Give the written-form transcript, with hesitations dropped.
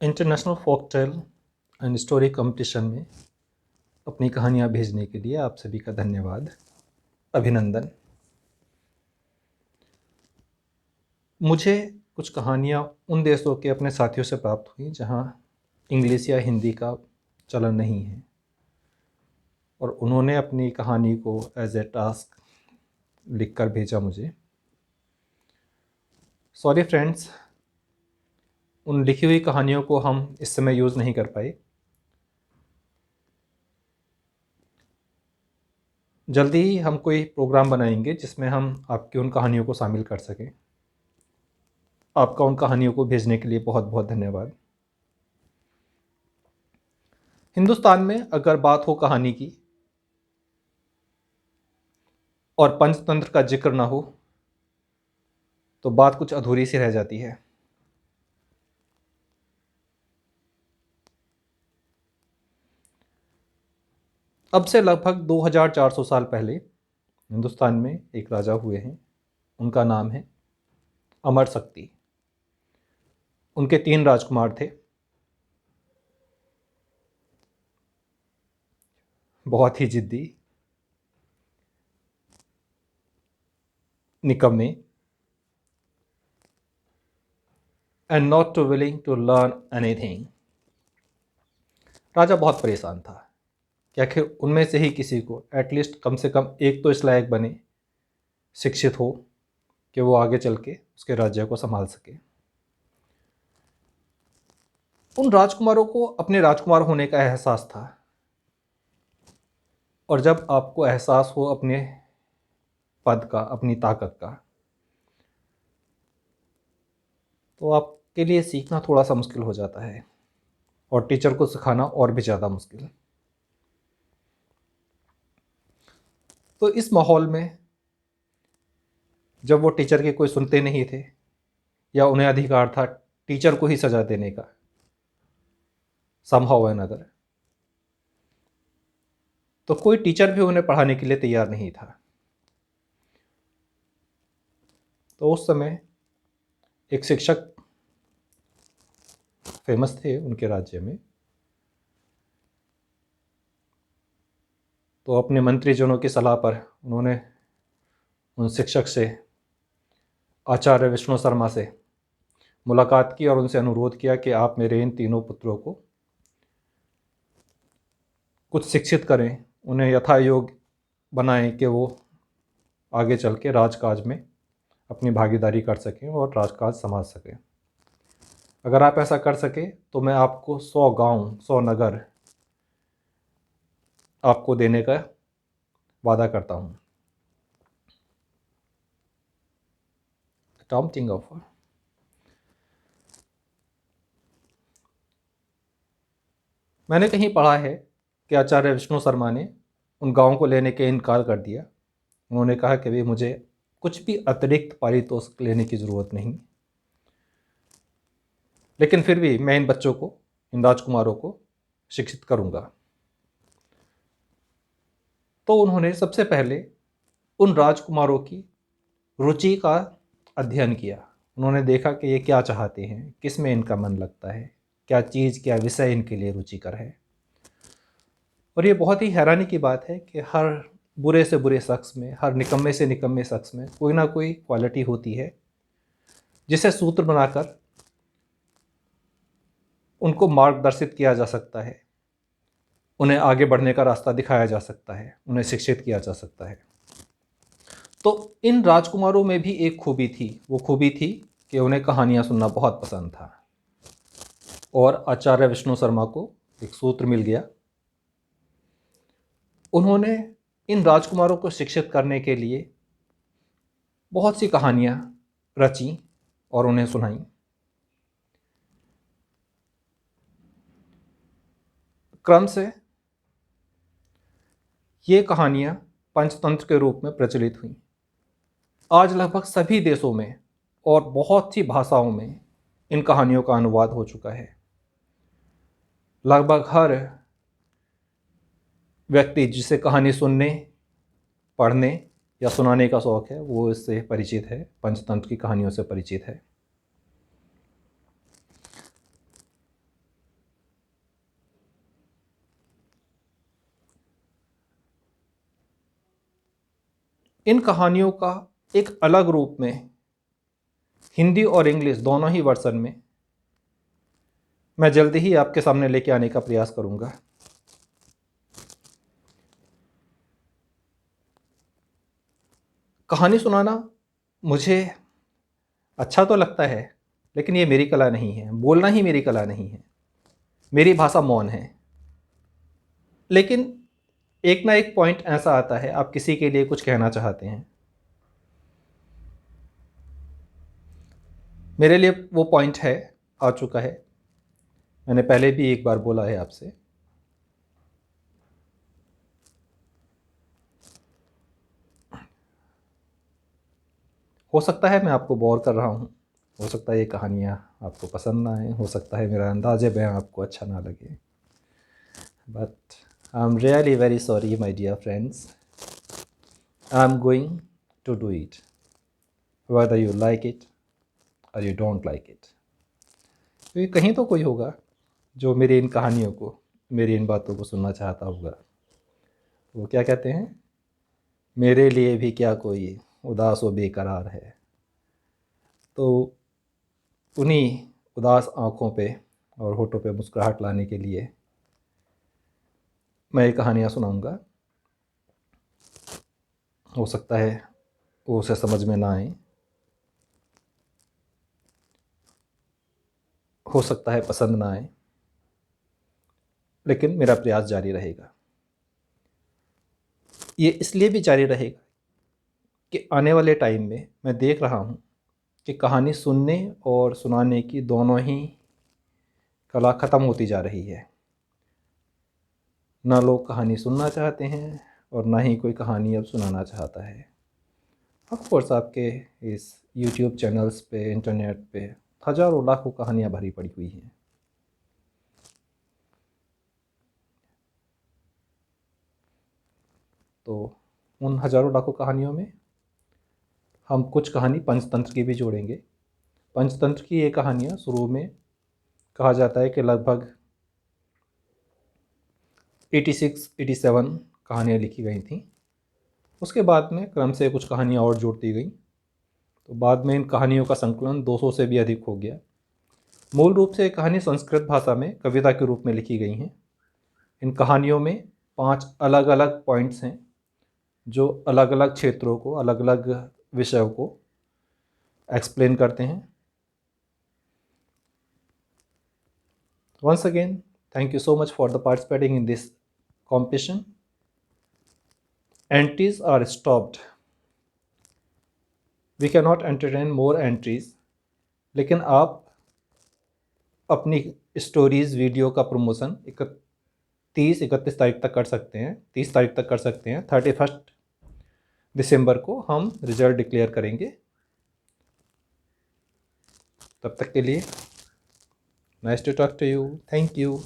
International folk tale and story competition में अपनी कहानियाँ भेजने के लिए आप सभी का धन्यवाद, अभिनंदन। मुझे कुछ कहानियाँ उन देशों के अपने साथियों से प्राप्त हुई जहाँ इंग्लिश या हिंदी का चलन नहीं है, और उन्होंने अपनी कहानी को एज ए टास्क लिखकर भेजा मुझे। सॉरी फ्रेंड्स, उन लिखी हुई कहानियों को हम इस समय यूज़ नहीं कर पाए। जल्दी ही हम कोई प्रोग्राम बनाएंगे जिसमें हम आपकी उन कहानियों को शामिल कर सकें। आपका उन कहानियों को भेजने के लिए बहुत बहुत धन्यवाद। हिंदुस्तान में अगर बात हो कहानी की और पंचतंत्र का जिक्र ना हो तो बात कुछ अधूरी सी रह जाती है। अब से लगभग 2400 साल पहले हिंदुस्तान में एक राजा हुए हैं। उनका नाम है अमर शक्ति। उनके 3 राजकुमार थे, बहुत ही जिद्दी, निकम्मे and not too willing to learn anything. राजा बहुत परेशान था कि आखिर उनमें से ही किसी को एटलीस्ट कम से कम एक तो इस लायक बने, शिक्षित हो कि वो आगे चल के उसके राज्य को संभाल सके। उन राजकुमारों को अपने राजकुमार होने का एहसास था, और जब आपको एहसास हो अपने पद का, अपनी ताकत का, तो आपके लिए सीखना थोड़ा सा मुश्किल हो जाता है और टीचर को सिखाना और भी ज़्यादा मुश्किल। तो इस माहौल में जब वो टीचर के कोई सुनते नहीं थे या उन्हें अधिकार था टीचर को ही सजा देने का, समहाउ एंड अदर, तो कोई टीचर भी उन्हें पढ़ाने के लिए तैयार नहीं था। तो उस समय एक शिक्षक फेमस थे उनके राज्य में। तो अपने मंत्रीजनों की सलाह पर उन्होंने उन शिक्षक से, आचार्य विष्णु शर्मा से मुलाकात की और उनसे अनुरोध किया कि आप मेरे इन तीनों पुत्रों को कुछ शिक्षित करें, उन्हें यथायोग्य बनाएं कि वो आगे चल के राजकाज में अपनी भागीदारी कर सकें और राजकाज संभाल सकें। अगर आप ऐसा कर सके तो मैं आपको 100 गांव, 100 नगर आपको देने का वादा करता हूँ। टॉम्पटिंग ऑफर। मैंने कहीं पढ़ा है कि आचार्य विष्णु शर्मा ने उन गाँव को लेने के इनकार कर दिया। उन्होंने कहा कि भाई मुझे कुछ भी अतिरिक्त पारितोषिक लेने की ज़रूरत नहीं, लेकिन फिर भी मैं इन बच्चों को, इन राजकुमारों को शिक्षित करूँगा। तो उन्होंने सबसे पहले उन राजकुमारों की रुचि का अध्ययन किया। उन्होंने देखा कि ये क्या चाहते हैं, किस में इनका मन लगता है, क्या चीज़, क्या विषय इनके लिए रुचिकर है। और ये बहुत ही हैरानी की बात है कि हर बुरे से बुरे शख्स में, हर निकम्मे से निकम्मे शख्स में कोई ना कोई क्वालिटी होती है जिसे सूत्र बनाकर उनको मार्गदर्शित किया जा सकता है, उन्हें आगे बढ़ने का रास्ता दिखाया जा सकता है, उन्हें शिक्षित किया जा सकता है। तो इन राजकुमारों में भी एक खूबी थी। वो खूबी थी कि उन्हें कहानियाँ सुनना बहुत पसंद था, और आचार्य विष्णु शर्मा को एक सूत्र मिल गया। उन्होंने इन राजकुमारों को शिक्षित करने के लिए बहुत सी कहानियाँ रची और उन्हें सुनाई। क्रम से ये कहानियाँ पंचतंत्र के रूप में प्रचलित हुईं। आज लगभग सभी देशों में और बहुत सी भाषाओं में इन कहानियों का अनुवाद हो चुका है। लगभग हर व्यक्ति जिसे कहानी सुनने, पढ़ने या सुनाने का शौक़ है वो इससे परिचित है, पंचतंत्र की कहानियों से परिचित है। इन कहानियों का एक अलग रूप में हिंदी और इंग्लिश दोनों ही वर्जन में मैं जल्दी ही आपके सामने लेके आने का प्रयास करूंगा। कहानी सुनाना मुझे अच्छा तो लगता है, लेकिन ये मेरी कला नहीं है। बोलना ही मेरी कला नहीं है। मेरी भाषा मौन है। लेकिन एक ना एक पॉइंट ऐसा आता है, आप किसी के लिए कुछ कहना चाहते हैं, मेरे लिए वो पॉइंट है, आ चुका है। मैंने पहले भी एक बार बोला है आपसे। हो सकता है मैं आपको बोर कर रहा हूँ, हो सकता है ये कहानियाँ आपको पसंद ना आए, हो सकता है मेरा अंदाज़े बयां आपको अच्छा ना लगे, but I am really very sorry my dear friends. I am going to do it whether you like it और यू डोंट लाइक इट। क्योंकि कहीं तो कोई होगा जो मेरी इन कहानियों को, मेरी इन बातों को सुनना चाहता होगा। वो क्या कहते हैं, मेरे लिए भी क्या कोई उदास व बेकरार है। तो उन्हीं उदास आँखों पे और होठों पे मुस्कुराहट लाने के लिए मैं ये कहानियाँ सुनाऊँगा। हो सकता है वो उसे समझ में ना आए, हो सकता है पसंद ना आए, लेकिन मेरा प्रयास जारी रहेगा। ये इसलिए भी जारी रहेगा कि आने वाले टाइम में मैं देख रहा हूँ कि कहानी सुनने और सुनाने की दोनों ही कला ख़त्म होती जा रही है। ना लोग कहानी सुनना चाहते हैं और ना ही कोई कहानी अब सुनाना चाहता है। ऑफ कोर्स आपके इस यूट्यूब चैनल्स पे, इंटरनेट पे हज़ारों लाखों कहानियाँ भरी पड़ी हुई हैं। तो उन हज़ारों लाखों कहानियों में हम कुछ कहानी पंचतंत्र की भी जोड़ेंगे। पंचतंत्र की ये कहानियाँ शुरू में कहा जाता है कि लगभग 86-87 कहानियाँ लिखी गई थीं। उसके बाद में क्रम से कुछ कहानियाँ और जोड़ती गई, तो बाद में इन कहानियों का संकलन 200 से भी अधिक हो गया। मूल रूप से ये कहानी संस्कृत भाषा में कविता के रूप में लिखी गई हैं। इन कहानियों में 5 अलग अलग पॉइंट्स हैं जो अलग अलग क्षेत्रों को, अलग अलग विषयों को एक्सप्लेन करते हैं। Once again, thank you so much for the participating in this competition. Entries are stopped. We cannot entertain more entries. लेकिन आप अपनी स्टोरीज़ वीडियो का प्रमोशन 31 तारीख तक कर सकते हैं, 30 तारीख तक कर सकते हैं। 31 दिसंबर को हम रिजल्ट डिक्लेयर करेंगे। तब तक के लिए nice to talk to you. Thank you.